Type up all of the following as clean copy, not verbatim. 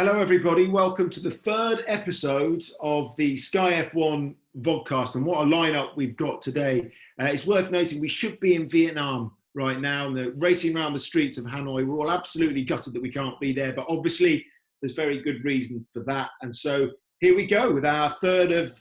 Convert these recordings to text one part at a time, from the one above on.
Hello, everybody. Welcome to the third episode of the Sky F1 Vodcast. And what a lineup we've got today. It's worth noting we should be in Vietnam right now and they're racing around the streets of Hanoi. We're all absolutely gutted that we can't be there, but obviously there's very good reason for that. And so here we go with our third of,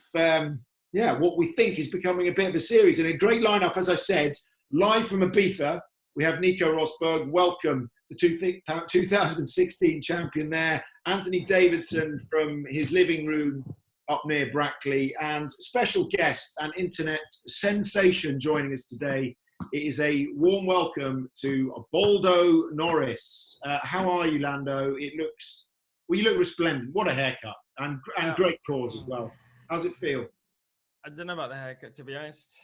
what we think is becoming a bit of a series. And a great lineup, as I said, live from Ibiza. We have Nico Rosberg. Welcome, the 2016 champion there. Anthony Davidson from his living room up near Brackley, and special guest and internet sensation joining us today. It is a warm welcome to Lando Norris. How are you, Lando? You look resplendent. What a haircut, and great cause as well. How's it feel? I don't know about the haircut, to be honest.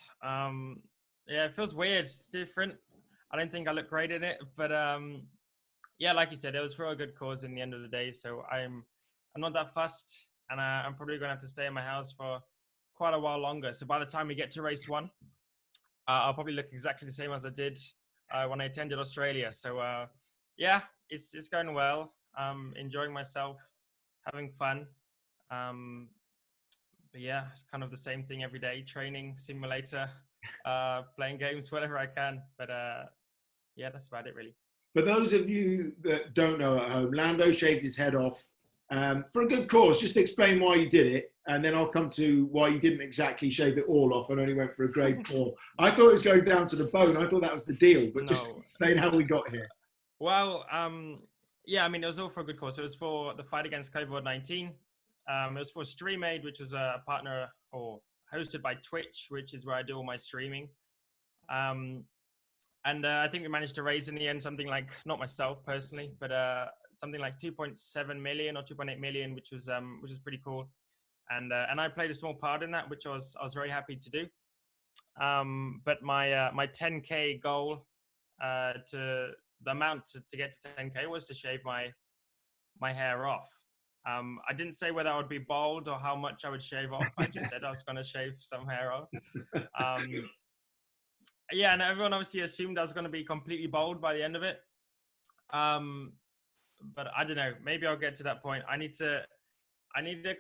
It feels weird. It's different. I don't think I look great in it, but like you said, it was for a good cause in the end of the day. So I'm not that fussed, and I'm probably going to have to stay in my house for quite a while longer. So by the time we get to race one, I'll probably look exactly the same as I did when I attended Australia. So it's going well. Enjoying myself, having fun. It's kind of the same thing every day: training, simulator, playing games, whatever I can. But that's about it, really. For those of you that don't know at home, Lando shaved his head off for a good cause. Just explain why you did it, and then I'll come to why you didn't exactly shave it all off and only went for a grade 4. I thought it was going down to the bone. I thought that was the deal, but just explain how we got here. Well, it was all for a good cause. It was for the fight against COVID-19. It was for StreamAid, which was a partner or hosted by Twitch, which is where I do all my streaming. And I think we managed to raise in the end something like, not myself personally, but something like 2.7 million or 2.8 million, which was pretty cool. And I played a small part in that, which I was very happy to do. But my 10K goal, to the amount to get to 10K was to shave my hair off. I didn't say whether I would be bald or how much I would shave off. I just said I was going to shave some hair off. And everyone obviously assumed I was going to be completely bald by the end of it. But I don't know. Maybe I'll get to that point. I need to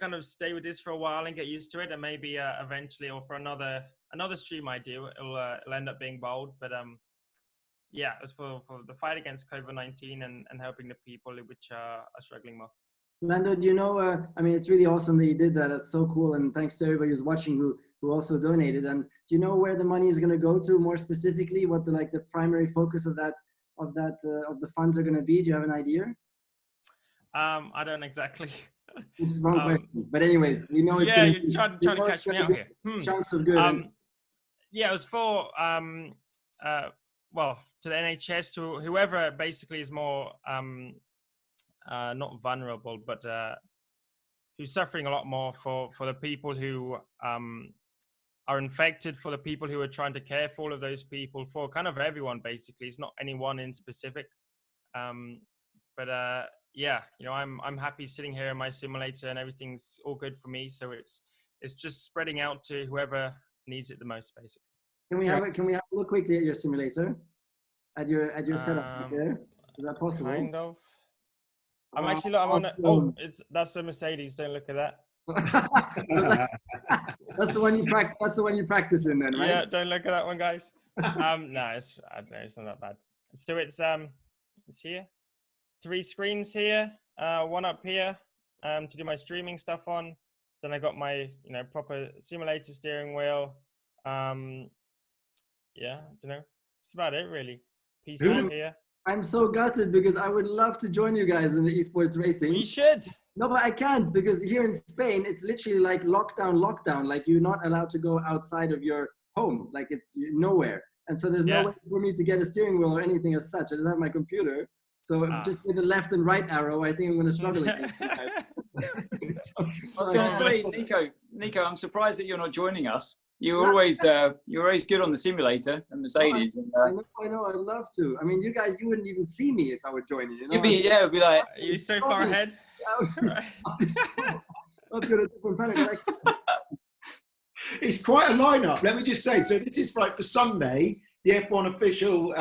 kind of stay with this for a while and get used to it, and maybe eventually, or for another stream I do, it'll end up being bald. But it was for the fight against COVID-19 and helping the people which are struggling more. Lando, do you know, it's really awesome that you did that. It's so cool. And thanks to everybody who's watching who also donated. And do you know where the money is going to go to more specifically? What the primary focus of the funds are going to be? Do you have an idea? I don't exactly. It's wrong question. But anyways, we know it's going to be. Yeah, you're trying to catch me out here. Chunks of good. It was for, to the NHS, to whoever basically is more, not vulnerable, but who's suffering a lot more, for the people who are infected, for the people who are trying to care for all of those people, for kind of everyone basically. It's not anyone in specific, I'm happy sitting here in my simulator and everything's all good for me. So it's just spreading out to whoever needs it the most, basically. Can we have a look quickly at your simulator, at your setup there? Is that possible? Kind of. I'm that's a Mercedes. Don't look at that. That's the one you practice. That's the one you practice in, then, right? Yeah, don't look at that one, guys. No, it's not that bad. So it's here, 3 screens here, one up here, to do my streaming stuff on. Then I got my proper simulator steering wheel. I don't know. That's about it, really. PC here. I'm so gutted because I would love to join you guys in the esports racing. You should. No, but I can't, because here in Spain, it's literally like lockdown. Like, you're not allowed to go outside of your home. Like, it's nowhere. And so there's no way for me to get a steering wheel or anything as such. I just have my computer. So just with the left and right arrow, I think I'm going to struggle again. I was going to say, Nico, I'm surprised that you're not joining us. You're always good on the simulator and Mercedes. I know. I'd love to. I mean, you guys, you wouldn't even see me if I were joining. It'd be like, are you so far ahead? It's quite a lineup. Let me just say. So this is like for Sunday, the F1 official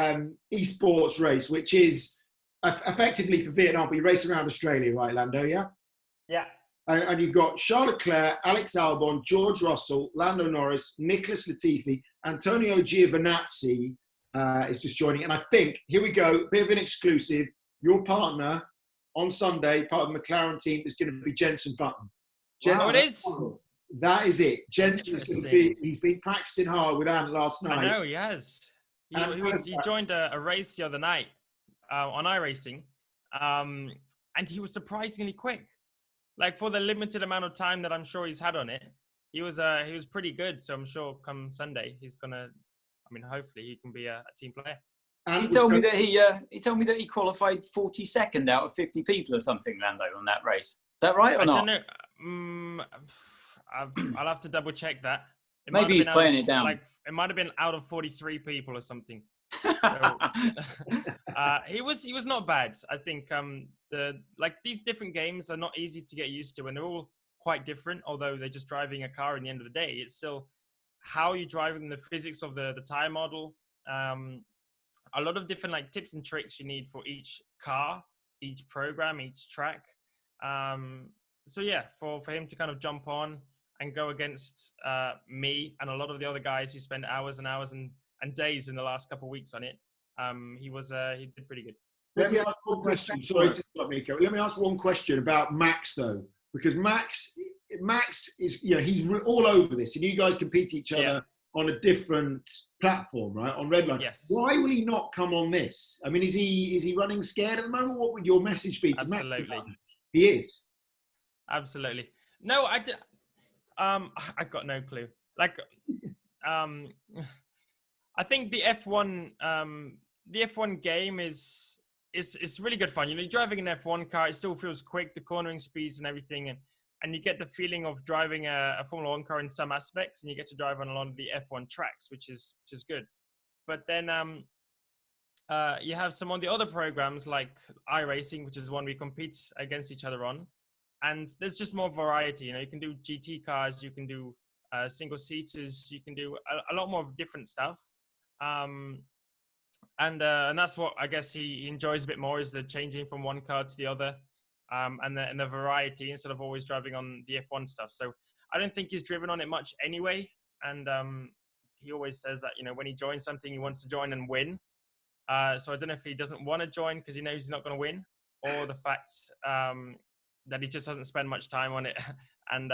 esports race, which is effectively for Vietnam, but you race around Australia, right, Lando? Yeah. Yeah. And you've got Charles Leclerc, Alex Albon, George Russell, Lando Norris, Nicholas Latifi, Antonio Giovinazzi is just joining. And I think, here we go, bit of an exclusive. Your partner on Sunday, part of the McLaren team, is going to be Jenson Button. Wow, it is. That is it. Jenson is going to be. He's been practicing hard with Ant last night. I know he has. He joined a race the other night on iRacing, and he was surprisingly quick. Like for the limited amount of time that I'm sure he's had on it, he was pretty good. So I'm sure come Sunday he's gonna. I mean, hopefully he can be a team player. He told me that he qualified 42nd out of 50 people or something, Lando, on that race. Is that right or not? I don't know. I'll have to double check that. Maybe he's playing it down. Like it might have been out of 43 people or something. So, he was not bad. I think these different games are not easy to get used to, and they're all quite different. Although they're just driving a car. In the end of the day, it's still how you're driving, the physics of the tire model. A lot of different like tips and tricks you need for each car, each program, each track. So yeah, for him to kind of jump on and go against me and a lot of the other guys who spend hours and hours and days in the last couple of weeks on it, he did pretty good. Let me ask one question. Sorry to stop, Nico. Let me ask one question about Max though, because Max is, he's all over this, and you guys compete each other on a different platform, right? On Redline. Yes. Why will he not come on this? I mean, is he running scared at the moment? What would your message be to Max? Absolutely. He is. Absolutely. No, I got no clue. Like, I think the F1 game is really good fun. You're driving an F1 car. It still feels quick, the cornering speeds and everything, and you get the feeling of driving a Formula One car in some aspects, and you get to drive on a lot of the F1 tracks, which is good. But then you have some of the other programs like iRacing, which is one we compete against each other on, and there's just more variety. You can do GT cars, you can do single seaters, you can do a lot more different stuff. And that's what I guess he enjoys a bit more, is the changing from one car to the other, and the variety instead of always driving on the F1 stuff. So I don't think he's driven on it much anyway. And he always says that, when he joins something, he wants to join and win. So I don't know if he doesn't want to join because he knows he's not going to win, or the fact that he just doesn't spend much time on it, and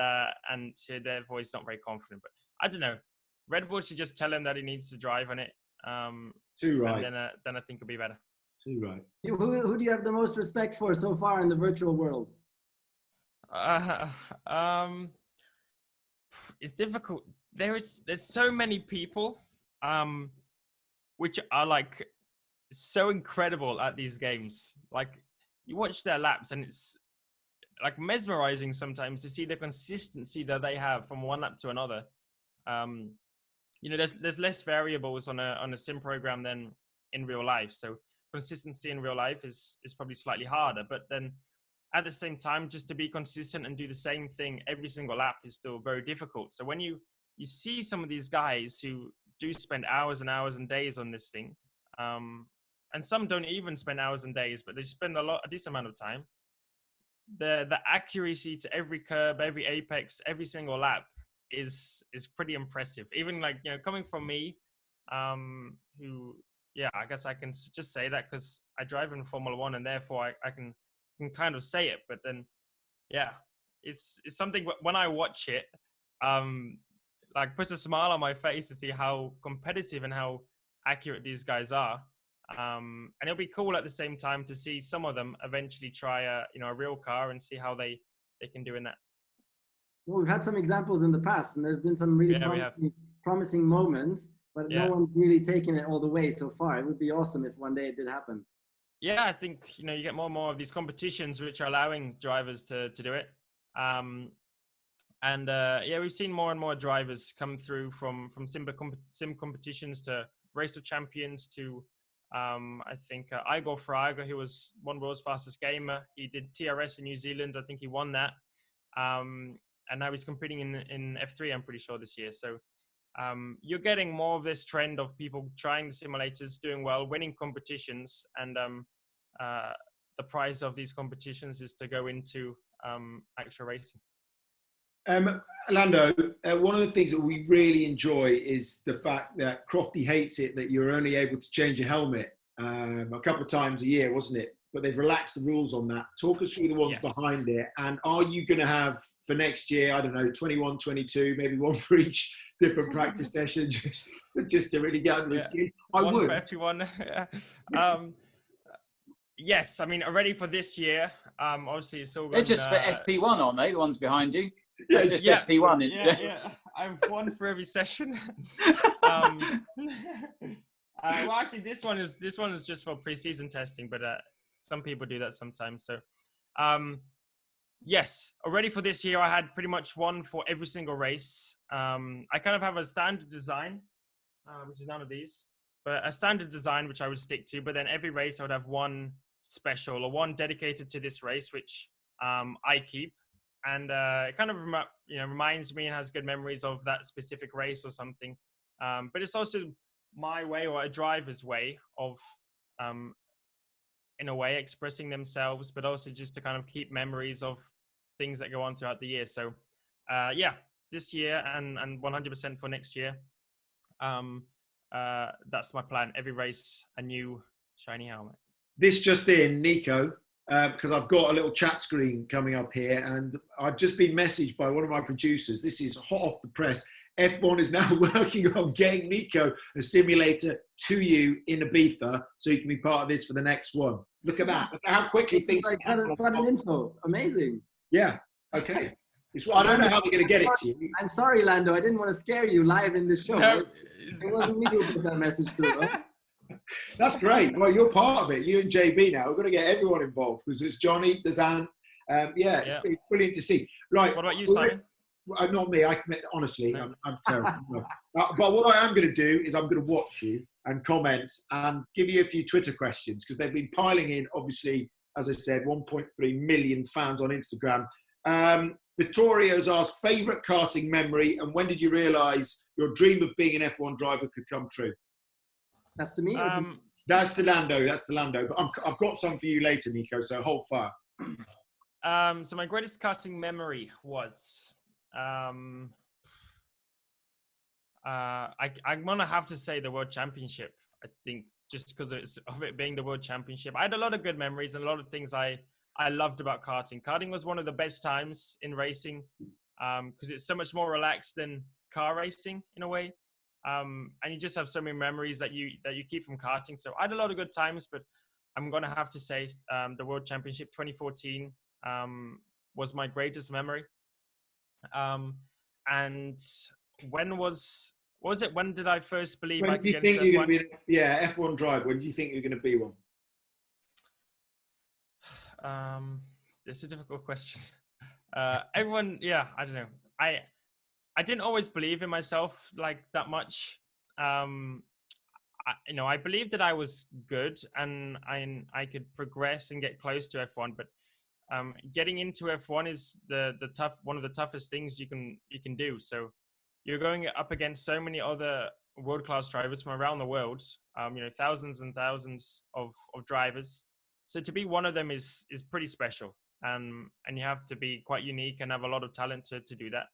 therefore he's not very confident. But I don't know. Red Bull should just tell him that he needs to drive on it. Too right. And then I think it'll be better. Too right. Who do you have the most respect for so far in the virtual world? It's difficult. There's so many people, which are like so incredible at these games. Like you watch their laps, and it's like mesmerizing sometimes to see the consistency that they have from one lap to another. There's less variables on a sim program than in real life. So consistency in real life is probably slightly harder. But then at the same time, just to be consistent and do the same thing every single lap is still very difficult. So when you see some of these guys who do spend hours and hours and days on this thing, and some don't even spend hours and days, but they spend a decent amount of time. The accuracy to every curb, every apex, every single lap is pretty impressive. Even like, coming from me, who, I guess I can just say that because I drive in Formula One, and therefore I can kind of say it. But then, it's something when I watch it, like puts a smile on my face to see how competitive and how accurate these guys are. And it'll be cool at the same time to see some of them eventually try a real car and see how they can do in that. Well, we've had some examples in the past, and there's been some really promising moments, but no one's really taken it all the way so far. It would be awesome if one day it did happen. Yeah, I think, you get more and more of these competitions which are allowing drivers to do it. We've seen more and more drivers come through from sim competitions to Race of Champions to, I think, Igor Fraga, who was one world's fastest gamer. He did TRS in New Zealand. I think he won that. And now he's competing in F3, I'm pretty sure, this year. So you're getting more of this trend of people trying the simulators, doing well, winning competitions, and the prize of these competitions is to go into actual racing. Lando, one of the things that we really enjoy is the fact that Crofty hates it that you're only able to change your helmet a couple of times a year, wasn't it? But they've relaxed the rules on that. Talk us through the ones behind it. And are you going to have for next year, I don't know, 21, 22, maybe one for each different practice session, just to really get under the skin? I one would. For everyone. Yes, I mean, already for this year, obviously it's all They're just for FP1, aren't they? The ones behind you. That's just FP1. Yeah. I have one for every session. Well, actually, this one is just for pre-season testing, but some people do that sometimes. So, yes, already for this year, I had pretty much one for every single race. I kind of have a standard design, which is none of these, but a standard design which I would stick to. But then every race, I would have one special or one dedicated to this race, which I keep. And it kind of reminds me and has good memories of that specific race or something. But it's also my way, or a driver's way of, in a way, expressing themselves, but also just to kind of keep memories of things that go on throughout the year. So this year and 100% for next year, that's my plan. Every race, a new shiny helmet. This just in, Nico, because I've got a little chat screen coming up here, and I've just been messaged by one of my producers. This is hot off the press. F1 is now working on getting Nico a simulator to you in Ibiza, so you can be part of this for the next one. Look at that. Look at how quickly things are sudden info. Amazing. Yeah. Okay. I don't know how they're going to get it to you. I'm sorry, Lando. I didn't want to scare you live in this show. No. It wasn't me who put that message through. Huh? That's great. Well, you're part of it. You and JB now. We're going to get everyone involved because there's Johnny, there's Anne. It's brilliant to see. Right. What about you, Simon? Not me. Honestly, no. I'm terrible. No. But what I am going to do is I'm going to watch you and comment and give you a few Twitter questions because they've been piling in. Obviously, as I said, 1.3 million fans on Instagram. Vittorio's asked favourite karting memory and when did you realise your dream of being an F1 driver could come true? That's to me. That's to Lando. But I've got some for you later, Nico. So hold fire. So my greatest karting memory was. I'm gonna have to say the World Championship. I think just because of it being the World Championship, I had a lot of good memories and a lot of things I loved about karting. Karting was one of the best times in racing because it's so much more relaxed than car racing in a way. And you just have so many memories that you keep from karting. So I had a lot of good times, but I'm gonna have to say the World Championship 2014 was my greatest memory. And when was it? When did I first believe I could get into F1? F1 driver. When do you think you're going to be one? This is a difficult question. Everyone, I don't know. I didn't always believe in myself like that much. I believed that I was good and I could progress and get close to F1, but getting into F1 is one of the toughest things you can do. So you're going up against so many other world-class drivers from around the world. Thousands and thousands of drivers. So to be one of them is pretty special. And you have to be quite unique and have a lot of talent to do that.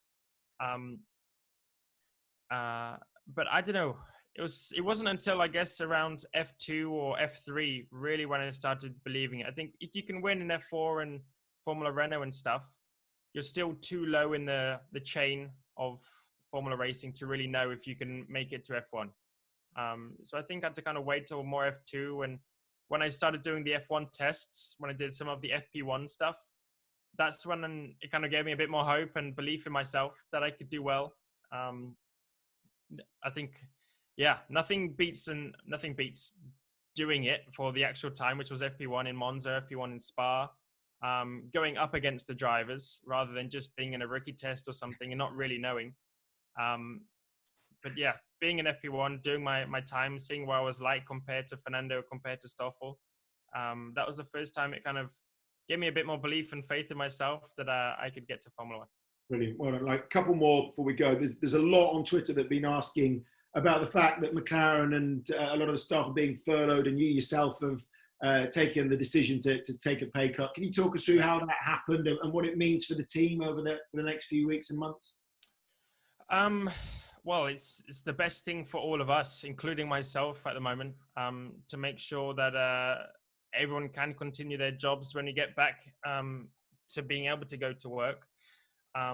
But I don't know. It wasn't until I guess around F2 or F3 really when I started believing it. I think if you can win in F4 and Formula Renault and stuff, you're still too low in the chain of Formula racing to really know if you can make it to F1. So I think I had to kind of wait till more F2. And when I started doing the F1 tests, when I did some of the FP1 stuff, that's when it kind of gave me a bit more hope and belief in myself that I could do well. I think, nothing beats doing it for the actual time, which was FP1 in Monza, FP1 in Spa, going up against the drivers rather than just being in a rookie test or something and not really knowing. But being in FP1, doing my time, seeing what I was like compared to Fernando, compared to Stoffel, that was the first time it kind of gave me a bit more belief and faith in myself that I could get to Formula 1. Brilliant. Well, like a couple more before we go. There's a lot on Twitter that have been asking about the fact that McLaren and a lot of the staff are being furloughed, and you yourself have taken the decision to take a pay cut. Can you talk us through how that happened and what it means for the team over the next few weeks and months? Well, it's the best thing for all of us, including myself at the moment, to make sure that everyone can continue their jobs when you get back to being able to go to work. I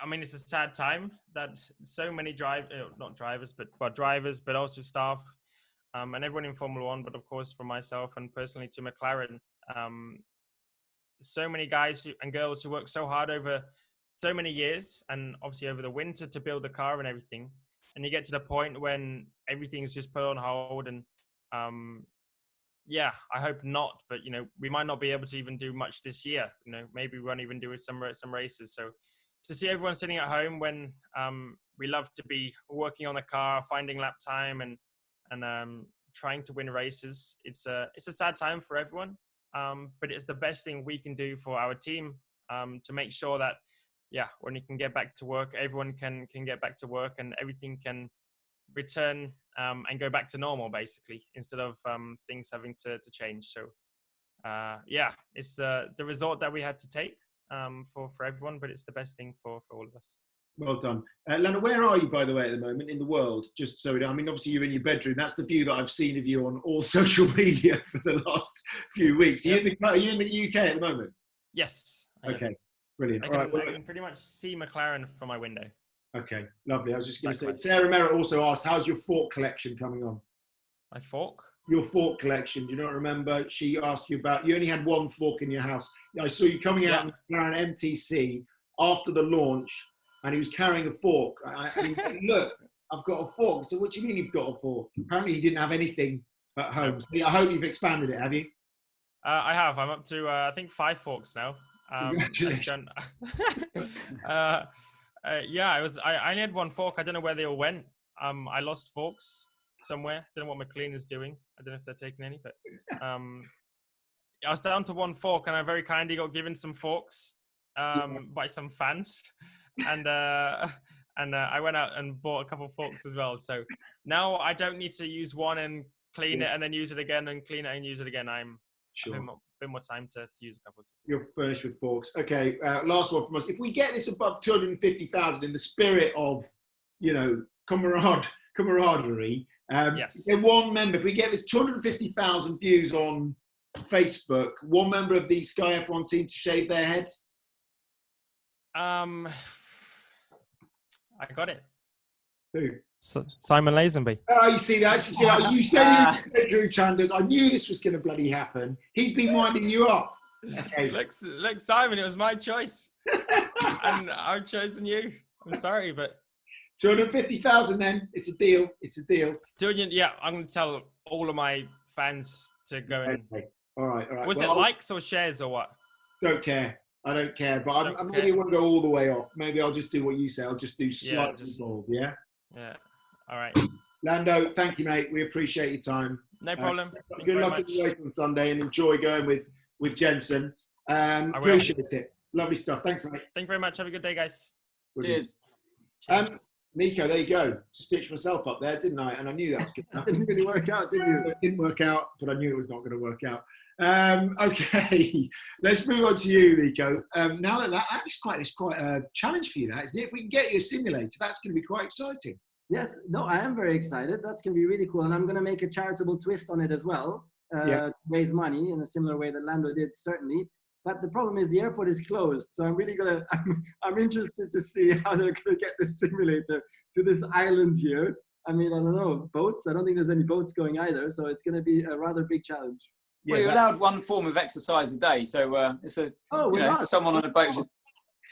mean, it's a sad time that so many drivers, but also staff and everyone in Formula One, but of course for myself and personally to McLaren. So many guys and girls who work so hard over so many years and obviously over the winter to build the car and everything. And you get to the point when everything's just put on hold and I hope not, but we might not be able to even do much this year. Maybe we won't even do some races. So to see everyone sitting at home when we love to be working on the car, finding lap time and trying to win races, it's a sad time for everyone. But it's the best thing we can do for our team to make sure that when you can get back to work, everyone can get back to work and everything can return and go back to normal, basically, instead of things having to change. So it's the result that we had to take for everyone, but it's the best thing for all of us. Well done. Lando, where are you, by the way, at the moment in the world? Just so obviously you're in your bedroom. That's the view that I've seen of you on all social media for the last few weeks. Are you in the UK at the moment? Yes. Okay, brilliant. I can pretty much see McLaren from my window. Okay, lovely. I was just going to say, Sarah Merritt also asked, how's your fork collection coming on? My fork? Your fork collection. Do you not remember? She asked you about, you only had one fork in your house. I saw you coming out in McLaren MTC after the launch, and he was carrying a fork. And he said, look, I've got a fork. So what do you mean you've got a fork? Apparently he didn't have anything at home. So I hope you've expanded it, have you? I have. I'm up to, I think, 5 forks now. Congratulations. I only had one fork. I don't know where they all went. I lost forks somewhere. Don't know what McLean is doing. I don't know if they're taking any, but I was down to one fork, and I very kindly got given some forks by some fans, and I went out and bought a couple of forks as well. So now I don't need to use one and clean it and then use it again and clean it and use it again. I'm sure. A bit more time to use a couple. You're furnished with forks. Okay, last one from us. If we get this above 250,000 in the spirit of, camaraderie, yes. One member, if we get this 250,000 views on Facebook, one member of the Sky F1 team to shave their head? I got it. Who? Simon Lazenby. Oh, you see that? You said Drew Chandler. I knew this was going to bloody happen. He's been winding you up. Okay. Look, Simon, it was my choice. And I've chosen you. I'm sorry, but 250,000 then. It's a deal. Yeah, I'm going to tell all of my fans to go in. Okay. All right. Was it likes or shares or what? Don't care. I don't care. But maybe I won't go all the way off. Maybe I'll just do what you say. I'll just do slightly involved. Yeah? Yeah. All right. Lando, thank you, mate. We appreciate your time. No problem. Good luck in the race on Sunday and enjoy going with Jensen. Appreciate it. Lovely stuff. Thanks, mate. Thank you very much. Have a good day, guys. Cheers. Nico, there you go. Stitched myself up there, didn't I? And I knew that was good enough. That didn't really work out, did you? It didn't work out, but I knew it was not going to work out. Okay, let's move on to you, Nico. Now that is quite a challenge for you, that isn't it? If we can get you a simulator, that's going to be quite exciting. Yes, no, I am very excited. That's going to be really cool. And I'm going to make a charitable twist on it as well, to raise money in a similar way that Lando did, certainly. But the problem is the airport is closed. So I'm really I'm interested to see how they're going to get this simulator to this island here. I mean, I don't know, boats? I don't think there's any boats going either. So it's going to be a rather big challenge. Well, you're allowed one form of exercise a day. So it's for someone on a boat.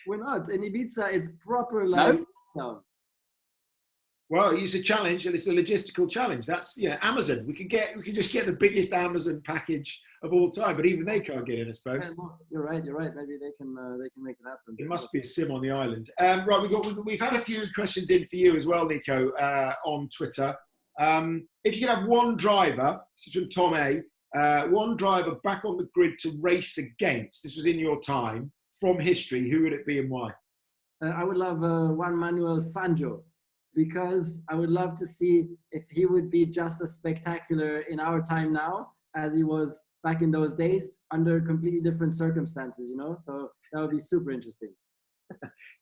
We're not. In Ibiza, it's proper like... No. Well, it's a challenge, and it's a logistical challenge. That's Amazon. We could just get the biggest Amazon package of all time, but even they can't get in, I suppose. You're right. Maybe they can make it happen. There must be a sim on the island. Right, we've had a few questions in for you as well, Nico, on Twitter. If you could have one driver, this is from Tom A, one driver back on the grid to race against, this was in your time, from history, who would it be and why? I would love Juan Manuel Fangio. because I would love to see if he would be just as spectacular in our time now as he was back in those days under completely different circumstances, you know? So that would be super interesting.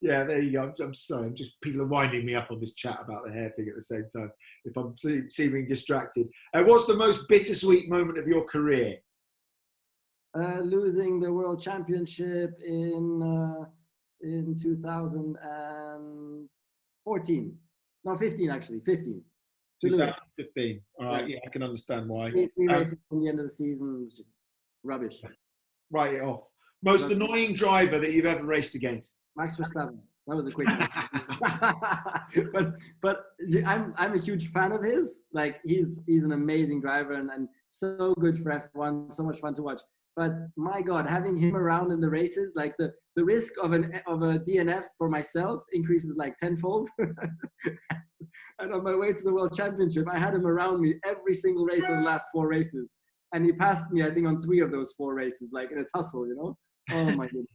Yeah, there you go. I'm sorry. People are winding me up on this chat about the hair thing at the same time. If I'm seeming distracted, what's the most bittersweet moment of your career? Losing the World Championship in 2014. No, 15 actually. 15. 2015. All right. Yeah, I can understand why. Three races from the end of the season. Rubbish. Write it off. Most annoying driver that you've ever raced against? Max Verstappen. That was a quick one. but I'm a huge fan of his. Like he's an amazing driver and so good for F1. So much fun to watch. But my God, having him around in the races, like the risk of a DNF for myself increases like tenfold. And on my way to the World Championship, I had him around me every single race of the last 4 races. And he passed me, I think, on 3 of those 4 races, like in a tussle, you know? Oh my goodness.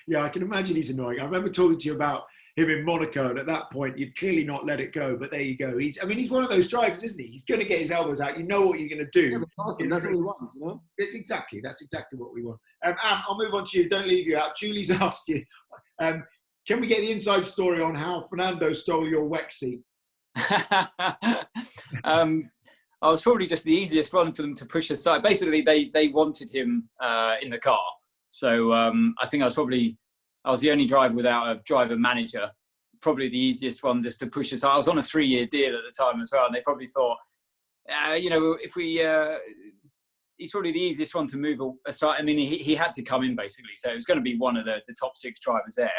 Yeah, I can imagine he's annoying. I remember talking to you about him in Monaco, and at that point, you'd clearly not let it go. But there you go. He's one of those drivers, isn't he? He's going to get his elbows out. You know what you're going to do. Yeah, but awesome. That's what we want, you know? That's exactly what we want. I'll move on to you. Don't leave you out. Julie's asked you, can we get the inside story on how Fernando stole your WEC seat? I was probably just the easiest one for them to push aside. Basically, they wanted him in the car. So I think I was the only driver without a driver manager. Probably the easiest one just to push aside. I was on a 3-year deal at the time as well. And they probably thought, if we... he's probably the easiest one to move aside. I mean, he had to come in, basically. So it was going to be one of the top 6 drivers there.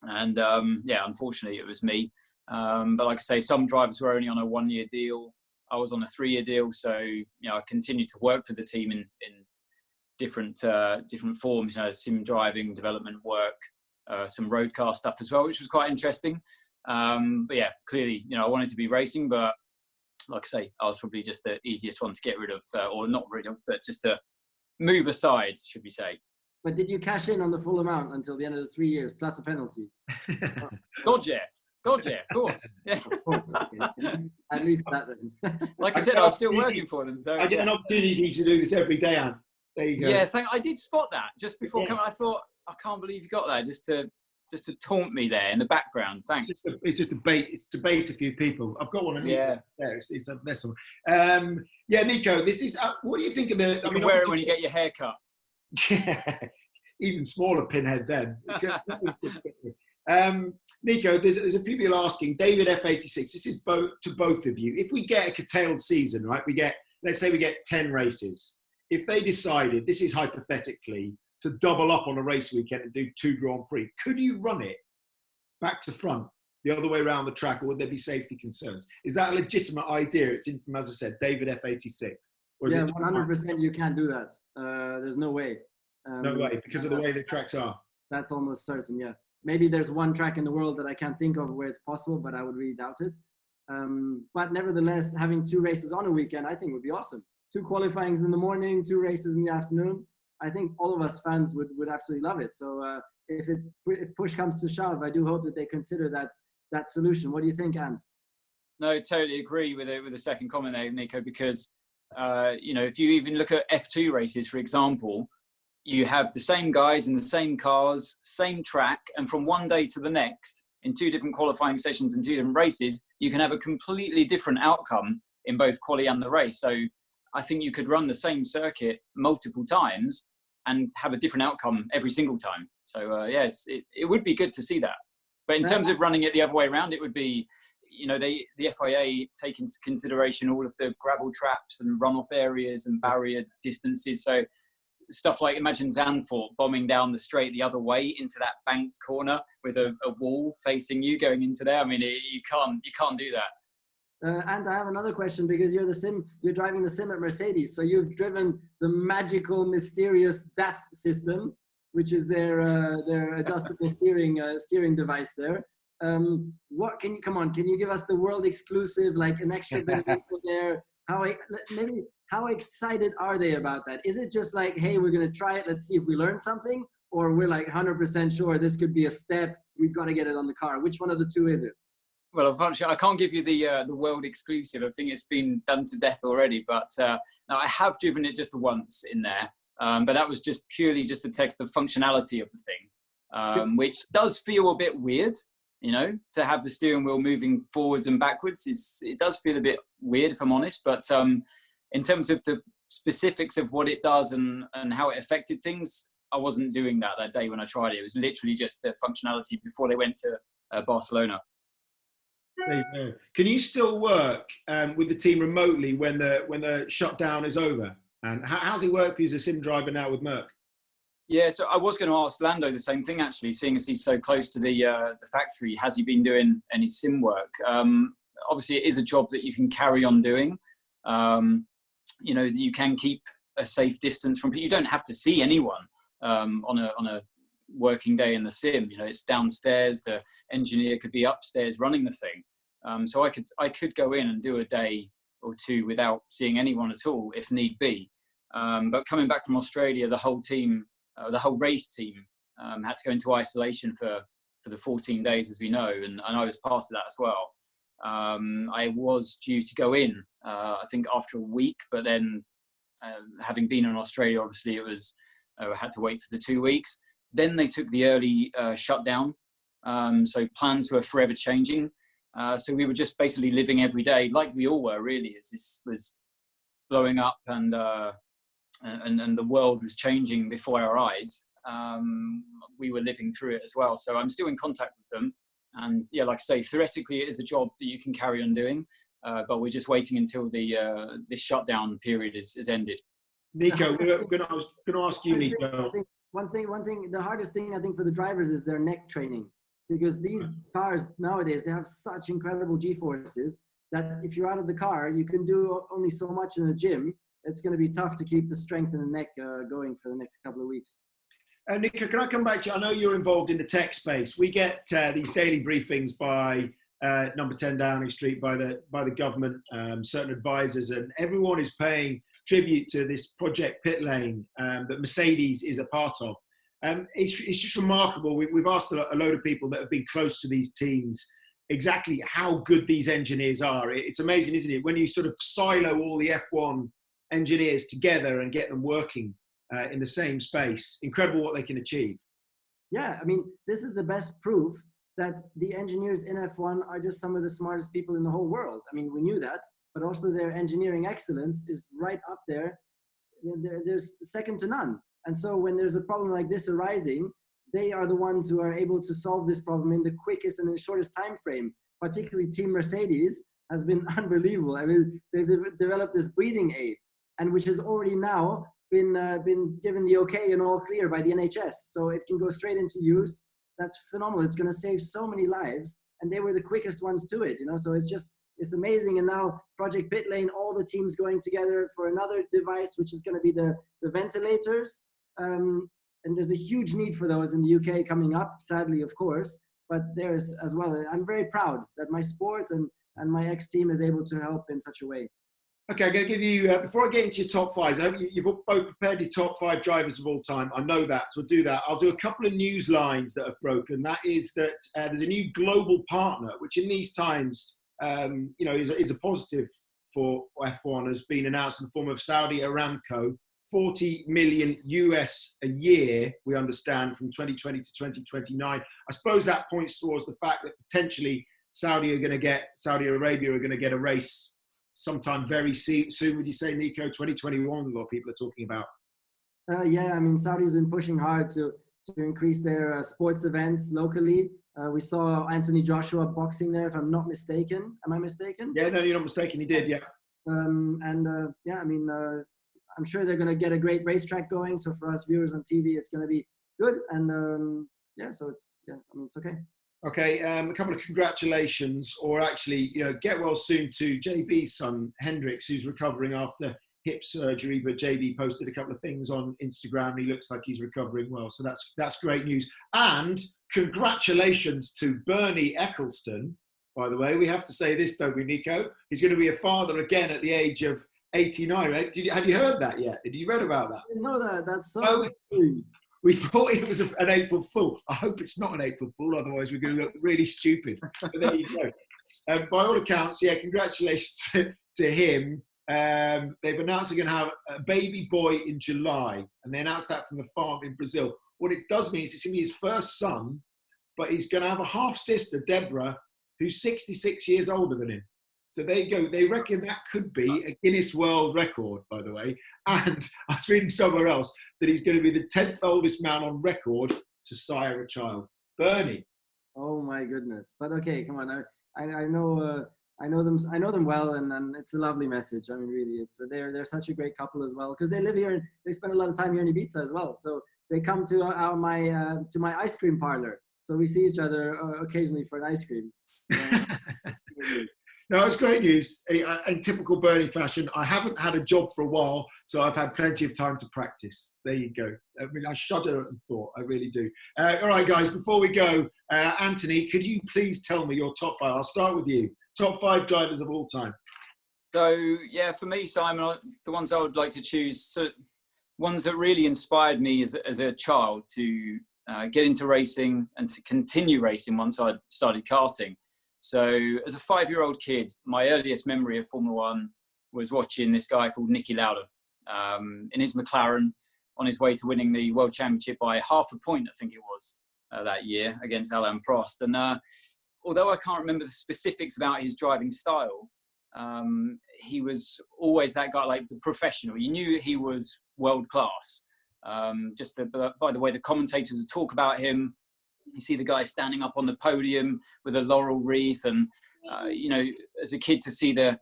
And, unfortunately, it was me. But like I say, some drivers were only on a 1-year deal. I was on a 3-year deal, so I continued to work for the team in different forms, sim driving, development work, some road car stuff as well, which was quite interesting. But yeah, clearly, I wanted to be racing, but like I say, I was probably just the easiest one to get rid of, or not rid of, but just to move aside, should we say. But did you cash in on the full amount until the end of the 3 years, plus a penalty? God, yeah, of course. Yeah. Of course, okay. At least that then. Like I said, I'm still working for them. So I get an opportunity to do this every day, Anne. There you go. Yeah, I did spot that just before coming. I thought, I can't believe you got that just to taunt me there in the background. Thanks. It's just a bait. It's to bait a few people. I've got one. Yeah. It's this one. Yeah, Nico. This is. What do you think of the? You can wear it when you get your hair cut. Yeah, even smaller pinhead then. Nico, there's a few people asking. David F86. This is to both of you. If we get a curtailed season, right? Let's say we get 10 races. If they decided, this is hypothetically, to double up on a race weekend and do 2 Grand Prix, could you run it back to front, the other way around the track, or would there be safety concerns? Is that a legitimate idea? It's in from, as I said, David F86. Yeah, 100% you can't do that. There's no way. No way, because of the way the tracks are. That's almost certain, yeah. Maybe there's one track in the world that I can't think of where it's possible, but I would really doubt it. But nevertheless, having 2 races on a weekend, I think would be awesome. 2 qualifyings in the morning, 2 races in the afternoon. I think all of us fans would absolutely love it. So if push comes to shove, I do hope that they consider that solution. What do you think, Ant? No, totally agree with the second comment there, Nico, because if you even look at F2 races, for example, you have the same guys in the same cars, same track, and from one day to the next, in 2 different qualifying sessions and 2 different races, you can have a completely different outcome in both quali and the race. So I think you could run the same circuit multiple times and have a different outcome every single time. So yes, it would be good to see that. But in terms of running it the other way around, it would be, the FIA take into consideration all of the gravel traps and runoff areas and barrier distances. So stuff like, imagine Zandvoort bombing down the straight the other way into that banked corner with a wall facing you going into there. I mean, you can't do that. And I have another question, because you're driving the sim at Mercedes, so you've driven the magical, mysterious DAS system, which is their adjustable steering device there. Can you give us the world exclusive, like an extra bit of info there? How excited are they about that? Is it just like, hey, we're going to try it, let's see if we learn something? Or we're like 100% sure this could be a step, we've got to get it on the car? Which one of the two is it? Well, unfortunately, I can't give you the world exclusive. I think it's been done to death already. But now I have driven it just once in there, but that was just purely just to test the functionality of the thing, which does feel a bit weird. You know, to have the steering wheel moving forwards and backwards it does feel a bit weird, if I'm honest. But in terms of the specifics of what it does and how it affected things, I wasn't doing that day when I tried it. It was literally just the functionality before they went to Barcelona. There you go. Can you still work with the team remotely when the shutdown is over? And how's it work for you as a sim driver now with Merck? Yeah, so I was going to ask Lando the same thing, actually, seeing as he's so close to the factory. Has he been doing any sim work? Obviously, it is a job that you can carry on doing. You know, you can keep a safe distance from people. You don't have to see anyone on a working day in the sim. You know, it's downstairs. The engineer could be upstairs running the thing. So I could go in and do a day or two without seeing anyone at all if need be. But coming back from Australia, the whole team, the whole race team, had to go into isolation for the 14 days, as we know, and I was part of that as well. I was due to go in, I think after a week, but then having been in Australia, obviously it was I had to wait for the 2 weeks. Then they took the early shutdown, so plans were forever changing. So we were just basically living every day, like we all were, really, as this was blowing up and the world was changing before our eyes. We were living through it as well. So I'm still in contact with them. And yeah, like I say, theoretically, it is a job that you can carry on doing, but we're just waiting until this shutdown period is ended. Nico, we're going to ask you, Nico. I think one thing, the hardest thing I think for the drivers is their neck training, because these cars nowadays, they have such incredible G-forces that if you're out of the car, you can do only so much in the gym. It's going to be tough to keep the strength in the neck going for the next couple of weeks. Nico, can I come back to you? I know you're involved in the tech space. We get these daily briefings by number 10 Downing Street, by the government, certain advisors, and everyone is paying tribute to this project Pit Lane that Mercedes is a part of. It's just remarkable. We've asked a load of people that have been close to these teams exactly how good these engineers are. It's amazing, isn't it? When you sort of silo all the F1 engineers together and get them working in the same space, incredible what they can achieve. Yeah, I mean, this is the best proof that the engineers in F1 are just some of the smartest people in the whole world. I mean, we knew that, but also their engineering excellence is right up there. There's second to none. And so when there's a problem like this arising, they are the ones who are able to solve this problem in the quickest and the shortest time frame. Particularly Team Mercedes has been unbelievable. I mean, they've developed this breathing aid, and which has already now been given the okay and all clear by the NHS. So it can go straight into use. That's phenomenal. It's going to save so many lives, and they were the quickest ones to it, you know. So it's amazing. And now Project Pit Lane, all the teams going together for another device, which is going to be the ventilators. And there's a huge need for those in the UK coming up, sadly, of course, but there's as well. I'm very proud that my sport and my ex-team is able to help in such a way. Okay, I'm going to give you, before I get into your top fives, I hope you've both prepared your top 5 drivers of all time. I know that, so I'll do that. I'll do a couple of news lines that have broken. That is that there's a new global partner, which in these times, is a positive for F1, has been announced in the form of Saudi Aramco, $40 million US a year, we understand, from 2020 to 2029. I suppose that points towards the fact that potentially Saudi Arabia are going to get a race sometime very soon, would you say, Nico? 2021, a lot of people are talking about. Yeah, I mean, Saudi's been pushing hard to increase their sports events locally. We saw Anthony Joshua boxing there, if I'm not mistaken. Am I mistaken? Yeah, no, you're not mistaken. He did, yeah. Yeah, I mean, I'm sure they're going to get a great racetrack going. So for us viewers on TV, it's going to be good. And it's okay. Okay, a couple of congratulations, or actually, get well soon to JB's son, Hendrix, who's recovering after hip surgery. But JB posted a couple of things on Instagram. He looks like he's recovering well. So that's great news. And congratulations to Bernie Ecclestone, by the way. We have to say this, don't we, Nico? He's going to be a father again at the age of 89. Right? Have you heard that yet? Did you read about that? I didn't know that. That's so We thought it was an April Fool. I hope it's not an April Fool, otherwise we're going to look really stupid. But there you go. By all accounts, yeah, congratulations to him. They've announced they're going to have a baby boy in July, and they announced that from the farm in Brazil. What it does mean is it's going to be his first son, but he's going to have a half-sister, Deborah, who's 66 years older than him. So there you go. They reckon that could be a Guinness World Record, by the way. And I was reading somewhere else that he's going to be the 10th oldest man on record to sire a child. Bernie. Oh my goodness! But okay, come on. I know them well, and it's a lovely message. I mean, really, they're such a great couple as well, because they live here and they spend a lot of time here in Ibiza as well. So they come to my ice cream parlor. So we see each other occasionally for an ice cream. No, it's great news. In typical Bernie fashion, I haven't had a job for a while, so I've had plenty of time to practice. There you go. I mean, I shudder at the thought. I really do. All right, guys, before we go, Anthony, could you please tell me your top 5? I'll start with you. Top 5 drivers of all time. So, yeah, for me, Simon, the ones I would like to choose, ones that really inspired me as a child to get into racing and to continue racing once I started karting. So as a 5-year-old kid, my earliest memory of Formula One was watching this guy called Niki Lauda in his McLaren on his way to winning the World Championship by half a point, I think it was, that year against Alain Prost. And although I can't remember the specifics about his driving style, he was always that guy, like the professional. You knew he was world class. By the way the commentators would talk about him. You see the guy standing up on the podium with a laurel wreath, and as a kid to see the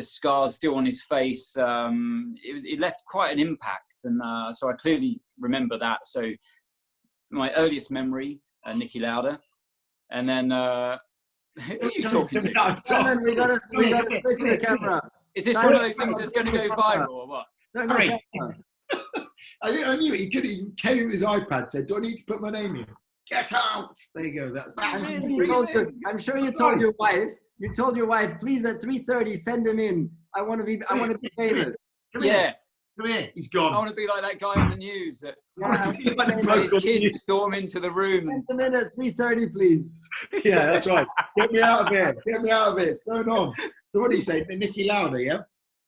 scars still on his face, it left quite an impact, and so I clearly remember that. So my earliest memory, Niki Lauda, and then who are you talking to? Simon, we got to switch the camera. Is this one of those things that's going to go viral or what? Hurry. I knew it. He came in with his iPad, said, "Do I need to put my name in?" Get out! There you go. That's I'm sure you told your wife. You told your wife, please at 3:30 send him in. I want to be famous. Come here. He's gone. I want to be like that guy on the news that his kids storm into the room. Send him in at 3:30, please. Yeah, that's right. Get me out of here. Get me out of here. What's going on? So what do you say? Niki Lauda, yeah?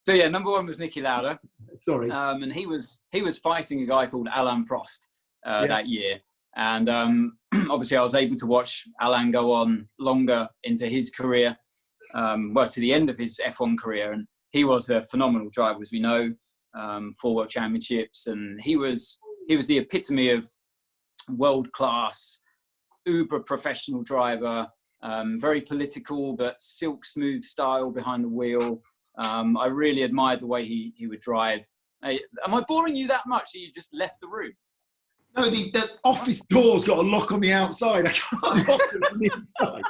So yeah, number 1 was Niki Lauda. Sorry. And he was fighting a guy called Alain Prost that year. And obviously I was able to watch Alain go on longer into his career, to the end of his F1 career. And he was a phenomenal driver, as we know, 4 World Championships. And he was the epitome of world-class, uber professional driver, very political, but silk smooth style behind the wheel. I really admired the way he would drive. Hey, am I boring you that much that you just left the room? No, the office door's got a lock on the outside. I can't lock it from the inside.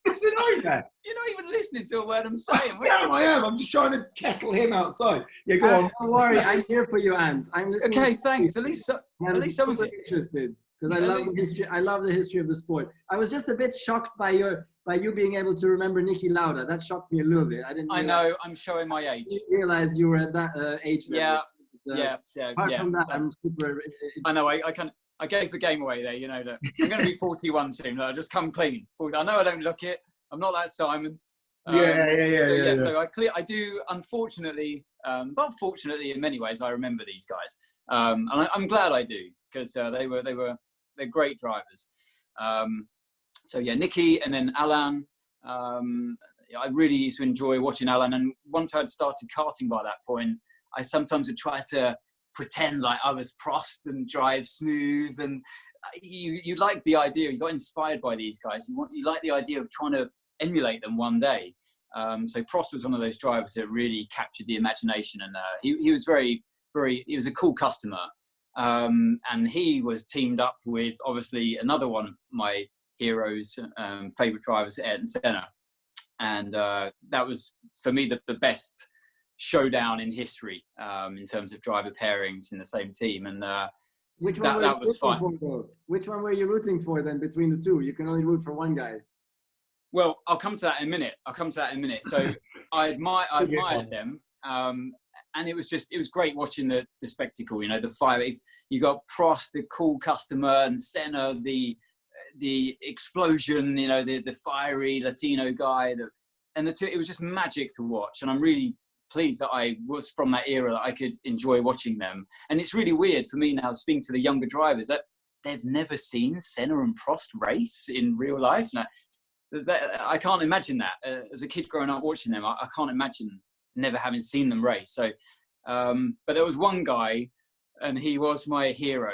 It's a nightmare. You're not even listening to a word I'm saying. I am. I'm just trying to kettle him outside. Yeah, go on. Don't worry, I'm here for you, Ant. I'm listening. Okay, thanks. At least someone's interested, because I love the history. I love the history of the sport. I was just a bit shocked by you being able to remember Niki Lauda. That shocked me a little bit. I know. I'm showing my age. I didn't realize you were at that age level. Apart from that, I'm super. I know. I gave the game away there. You know that I'm going to be 41 soon. I just come clean. I know I don't look it. I'm not like Simon. So I do. Unfortunately, but fortunately, in many ways, I remember these guys, and I'm glad I do, because they're great drivers. So yeah, Niki and then Alain. I really used to enjoy watching Alain, and once I'd started karting by that point, I sometimes would try to pretend like I was Prost and drive smooth, and you like the idea. You got inspired by these guys. You like the idea of trying to emulate them one day. So Prost was one of those drivers that really captured the imagination, and he was he was a cool customer, and he was teamed up with obviously another one of my heroes, favorite drivers, Ayrton Senna, and that was for me the best showdown in history in terms of driver pairings in the same team, and which one that was fun. Which one were you rooting for then between the two? You can only root for one guy. Well, I'll come to that in a minute. So I admired them, and it was great watching the spectacle. You know, the fire. If you got Prost, the cool customer, and Senna, the the explosion, you know, the fiery Latino guy, it was just magic to watch. And I'm really pleased that I was from that era, that I could enjoy watching them. And it's really weird for me now speaking to the younger drivers that they've never seen Senna and Prost race in real life. Now, I can't imagine that. As a kid growing up watching them, I can't imagine never having seen them race. So, but there was one guy, and he was my hero,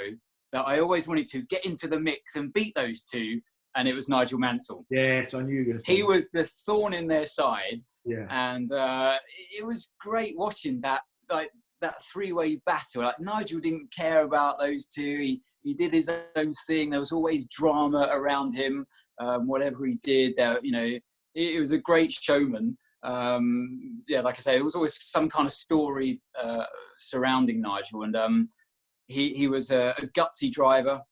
that I always wanted to get into the mix and beat those two, and it was Nigel Mansell. Yes, I knew you were going to say He was the thorn in their side. Yeah. And it was great watching that three-way battle. Like, Nigel didn't care about those two. He did his own thing. There was always drama around him. Whatever he did, you know, it was a great showman. Yeah, like I say, there was always some kind of story surrounding Nigel, and he was a gutsy driver,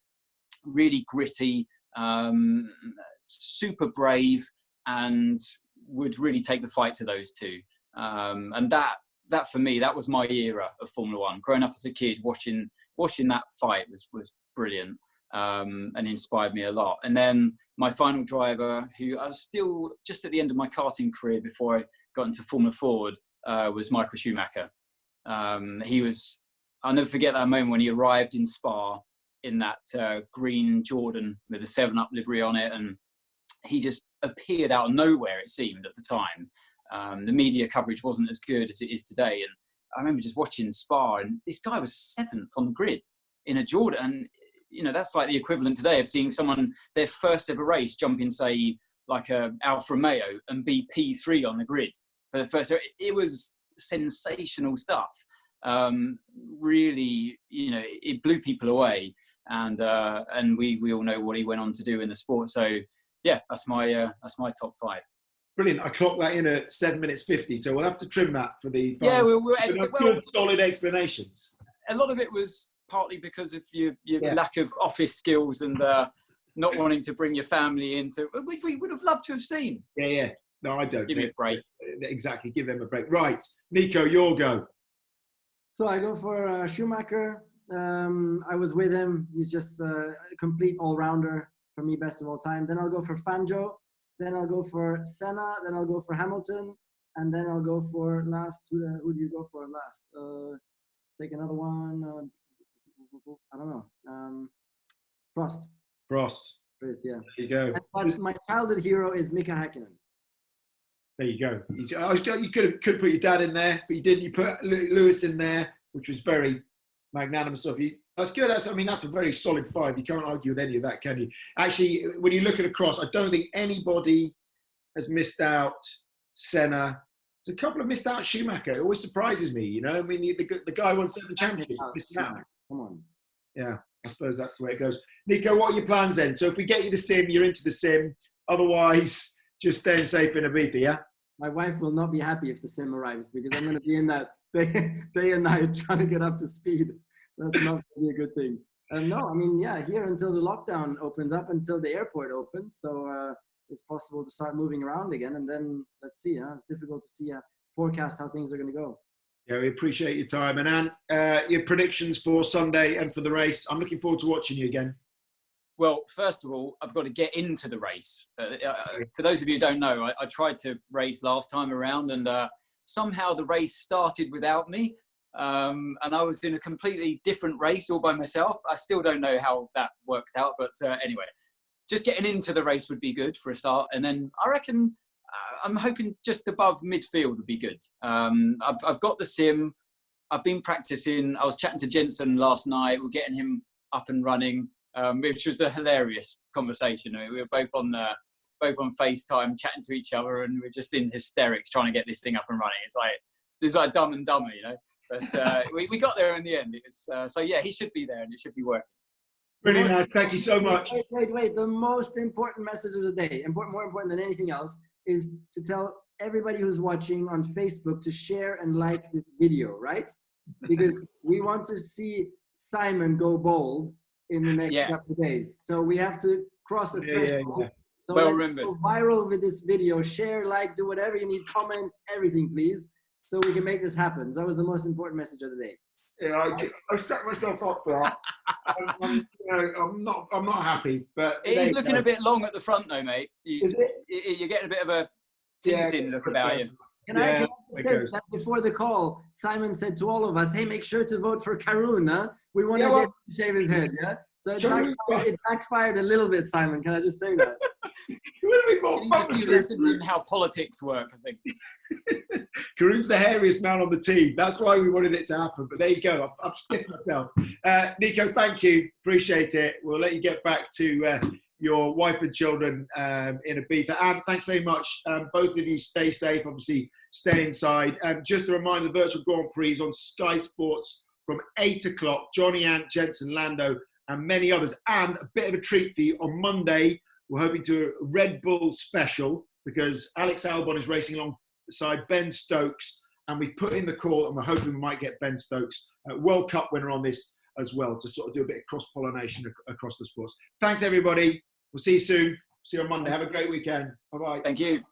really gritty, super brave, and would really take the fight to those two. And that for me, that was my era of Formula One. Growing up as a kid, watching that fight was brilliant, and inspired me a lot. And then my final driver, who I was still just at the end of my karting career before I got into Formula Ford, was Michael Schumacher. I'll never forget that moment when he arrived in Spa in that green Jordan with a 7-Up livery on it, and he just appeared out of nowhere, it seemed, at the time. The media coverage wasn't as good as it is today, and I remember just watching Spa, and this guy was 7th on the grid in a Jordan. And you know, that's like the equivalent today of seeing someone, their first ever race, jump in, say, like a Alfa Romeo and be P3 on the grid for the first. It was sensational stuff. Really, you know, it blew people away, and we all know what he went on to do in the sport. So yeah, that's my top 5. Brilliant. I clocked that in at 7 minutes 50, so we'll have to trim that for the final. Yeah, we're good, solid explanations. A lot of it was partly because of your lack of office skills and not wanting to bring your family into, which we would have loved to have seen. Yeah. No, I don't. Give me a break. Exactly. Give them a break. Right. Nico, your go. So I go for Schumacher. I was with him. He's just a complete all-rounder for me, best of all time. Then I'll go for Fangio. Then I'll go for Senna. Then I'll go for Hamilton. And then I'll go for last. Who do you go for last? Take another one. I don't know. Prost. Yeah. There you go. But my childhood hero is Mika Häkkinen. There you go. You could put your dad in there, but you didn't. You put Lewis in there, which was very magnanimous of you. That's good. That's a very solid 5. You can't argue with any of that, can you? Actually, when you look at across, I don't think anybody has missed out Senna. There's a couple of missed out Schumacher. It always surprises me, you know. I mean, the guy won 7 championships. Missed out. Come on. Yeah, I suppose that's the way it goes. Nico, what are your plans then? So if we get you the sim, you're into the sim. Otherwise, just staying safe in Ibiza, yeah? My wife will not be happy if the sim arrives, because I'm going to be in that day and night trying to get up to speed. That's not going to be a good thing. No, I mean, yeah, here until the lockdown opens up, until the airport opens. So it's possible to start moving around again. And then let's see. It's difficult to see forecast how things are going to go. Yeah, we appreciate your time. And Anne, your predictions for Sunday and for the race. I'm looking forward to watching you again. Well, first of all, I've got to get into the race. For those of you who don't know, I tried to race last time around, and somehow the race started without me. And I was in a completely different race all by myself. I still don't know how that worked out. But anyway, just getting into the race would be good for a start. And then I reckon I'm hoping just above midfield would be good. I've got the sim. I've been practicing. I was chatting to Jensen last night. We're getting him up and running. Which was a hilarious conversation. I mean, we were both on FaceTime chatting to each other, and we're just in hysterics trying to get this thing up and running. It's like Dumb and Dumber, you know. But we got there in the end. It was, so yeah, he should be there, and it should be working. Brilliant, man. Thank you so much. Wait. The most important message of the day, more important than anything else, is to tell everybody who's watching on Facebook to share and like this video, right? Because we want to see Simon go bold in the next couple of days. So we have to cross a threshold. Yeah. So well let's remembered. go viral with this video. Share, like, do whatever you need, comment, everything, please, so we can make this happen. That was the most important message of the day. Yeah, I set myself up for that. I'm not happy, but it is looking a bit long at the front, though, mate. Is it? You're getting a bit of a Tintin look about you. Can I just say that before the call, Simon said to all of us, "Hey, make sure to vote for Karun. Huh? We want to shave his head." Yeah. So it backfired a little bit, Simon. Can I just say that? A few lessons in how politics work, I think. Karun's the hairiest man on the team. That's why we wanted it to happen. But there you go. I've stiffed myself. Nico, thank you. Appreciate it. We'll let you get back to your wife and children in Ibiza. And thanks very much. Both of you stay safe. Obviously, stay inside. Just a reminder, the Virtual Grand Prix is on Sky Sports from 8 o'clock. Johnny Ant, Jensen, Lando, and many others. And a bit of a treat for you on Monday. We're hoping to a Red Bull special because Alex Albon is racing alongside Ben Stokes, and we've put in the call, and we're hoping we might get Ben Stokes, World Cup winner, on this as well, to sort of do a bit of cross-pollination across the sports. Thanks, everybody. We'll see you soon. See you on Monday. Have a great weekend. Bye-bye. Thank you.